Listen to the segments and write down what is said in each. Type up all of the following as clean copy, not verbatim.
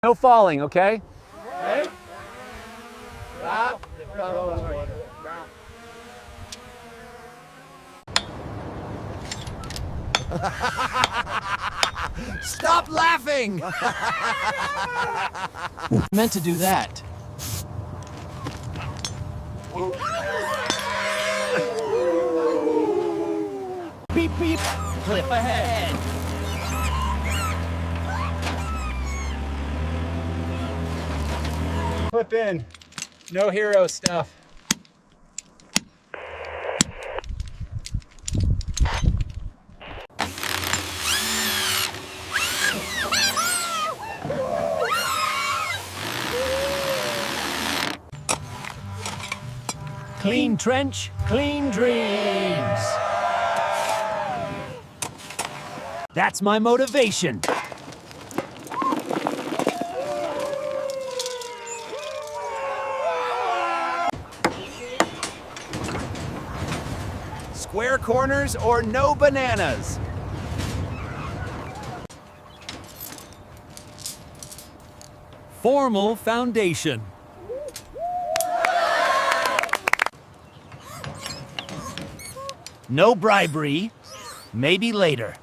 No falling, okay? Okay. Stop. Stop laughing! Meant to do that. Beep, beep. Clip ahead. Clip in. No hero stuff. Clean trench, clean dreams. That's my motivation. Square corners or no bananas. Formal foundation. No bribery. Maybe later.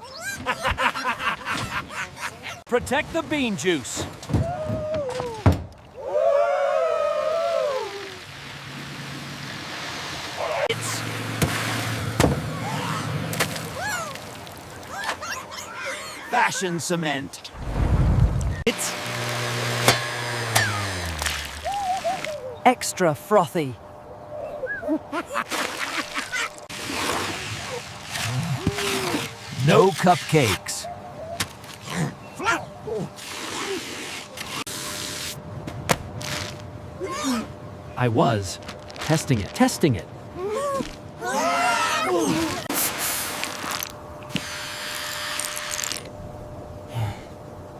Protect the bean juice. It's fashion cement. It's Extra frothy. no cupcakes. I was testing it.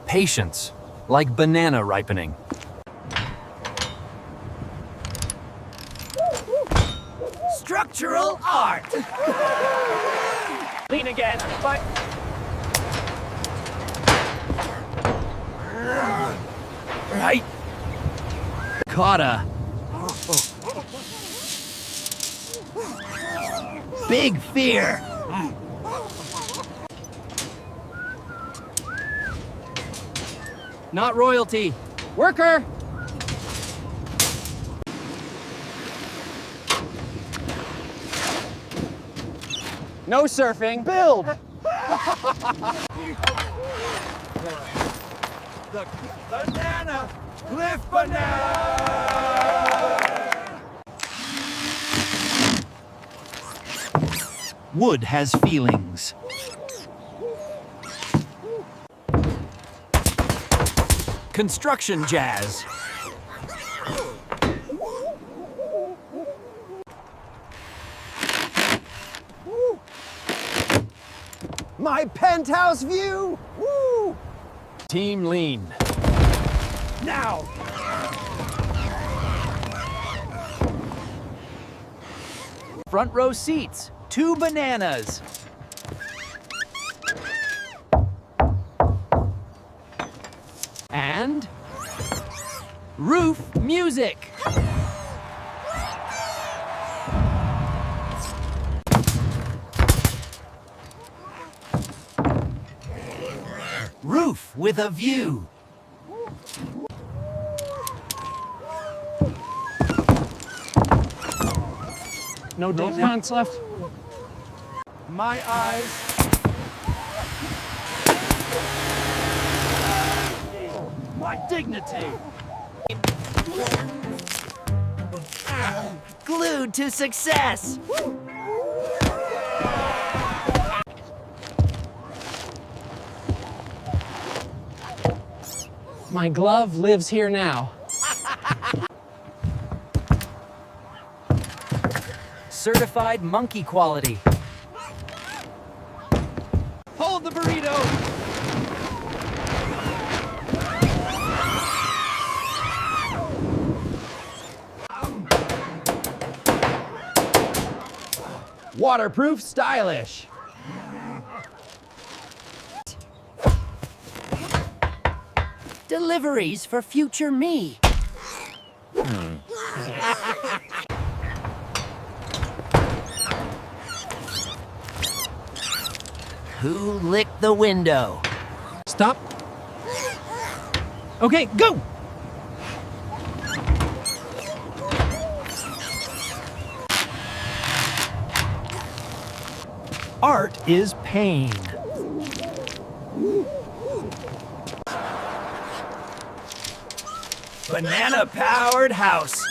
Patience, like banana ripening. Structural art! Lean again, but... Right. Cotta. Big fear. Not royalty. Worker! No surfing. Build! The banana! Cliff banana! Wood has feelings. Construction jazz. My penthouse view! Woo! Team lean. Now! Front row seats. 2 bananas. And roof music. Roof with a view. No discounts left. My eyes. My dignity. Glued to success. My glove lives here now. Certified monkey quality. Hold the burrito. Waterproof, stylish. Deliveries for future me. Who licked the window? Stop. Okay, go! Art is pain. Banana-powered house.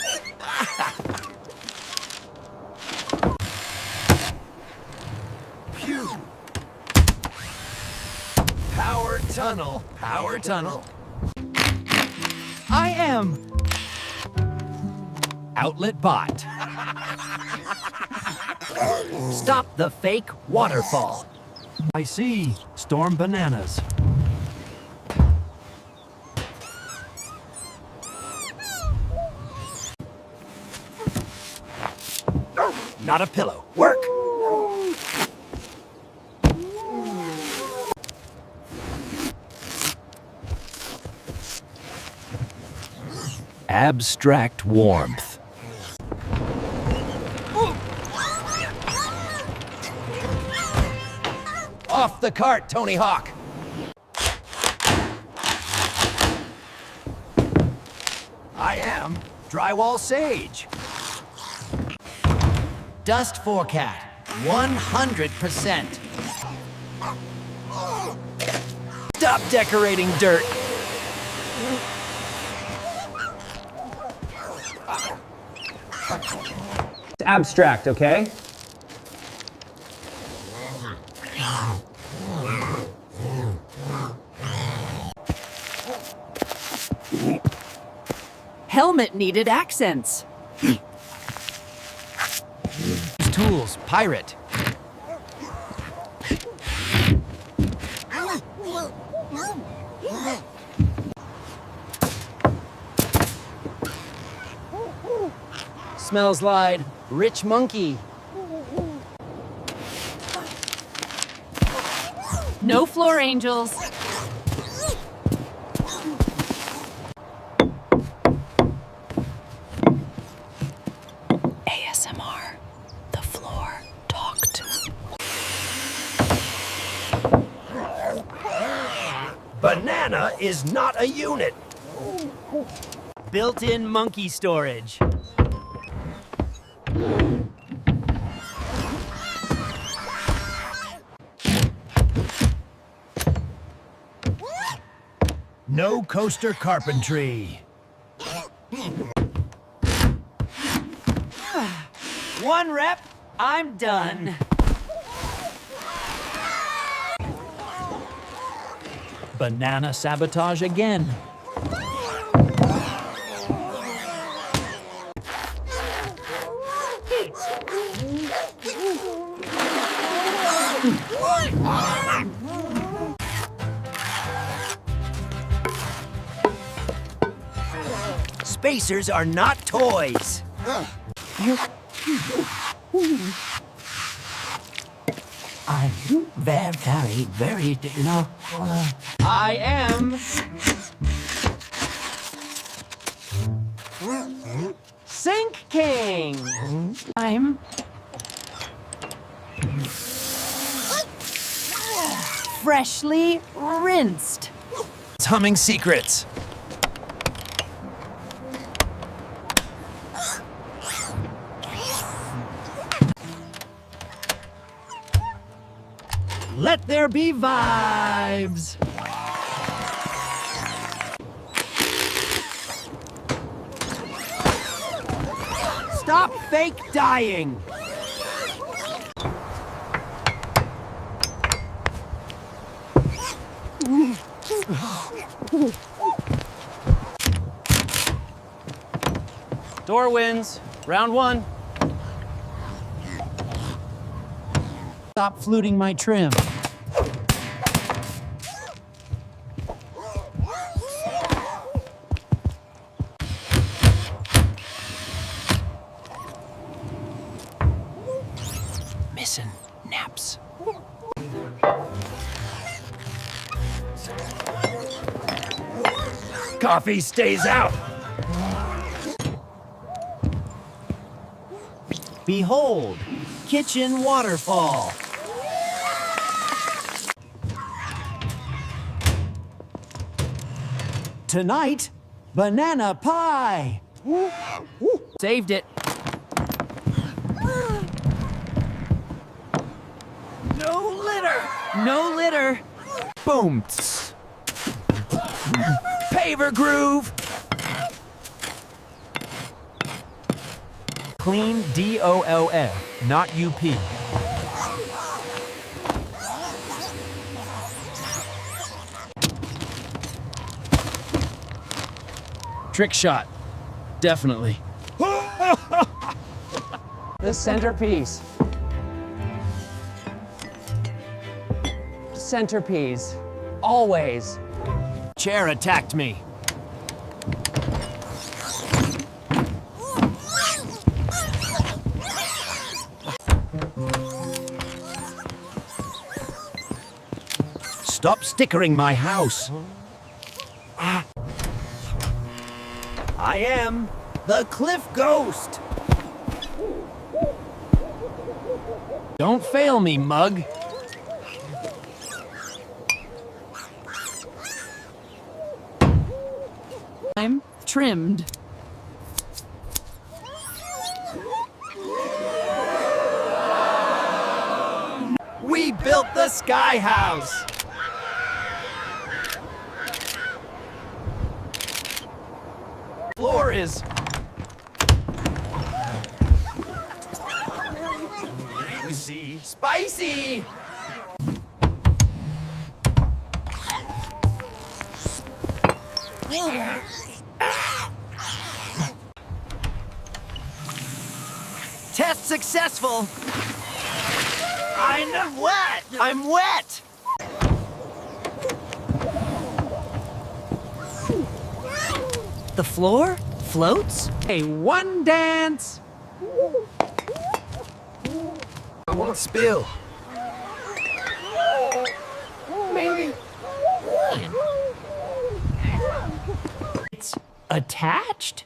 Phew. Power tunnel. Power tunnel. I am Outlet Bot. Stop the fake waterfall. I see. Storm bananas. Not a pillow. Work. Abstract warmth. Off the cart, Tony Hawk. I am Drywall Sage. Dust forecast, 100%. Stop decorating dirt. It's abstract, okay? Helmet needed accents. Tools, pirate. Smells like rich monkey. No floor angels. ASMR. The floor talked. Banana is not a unit. Built-in monkey storage. No coaster carpentry. One rep, I'm done. Banana sabotage again. Spacers are not toys. I'm very, you know. I am Sink King. I'm freshly rinsed. It's humming secrets. Let there be vibes. Stop fake dying. Door wins. Round one. Stop fluting my trim. Missing naps. Coffee stays out. Behold, kitchen waterfall. Tonight, banana pie. Saved it. No litter. No litter. Boom. Paver groove. Clean DOLF, not UP. Trick shot. Definitely. The centerpiece. Centerpiece. Always. Chair attacked me. Stop stickering my house. I am the Cliff Ghost. Don't fail me, mug. I'm trimmed. We built the Sky House. Floor is juicy, spicy. Test successful. I'm wet. I'm wet. The floor floats? Hey, one dance. I won't spill. It's attached?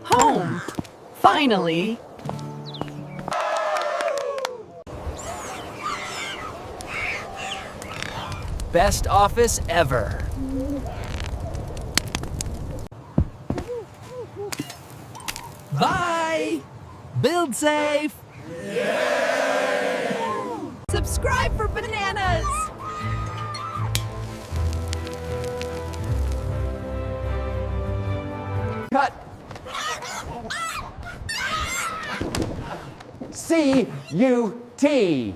Home. Finally. Best office ever. Bye. Build safe. Subscribe for bananas. Cut. C-U-T.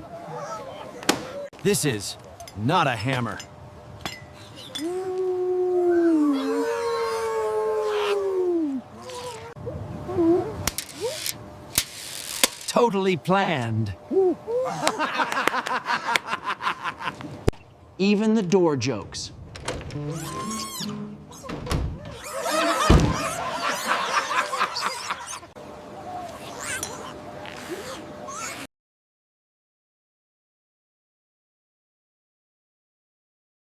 This is not a hammer. Totally planned. Even the door jokes.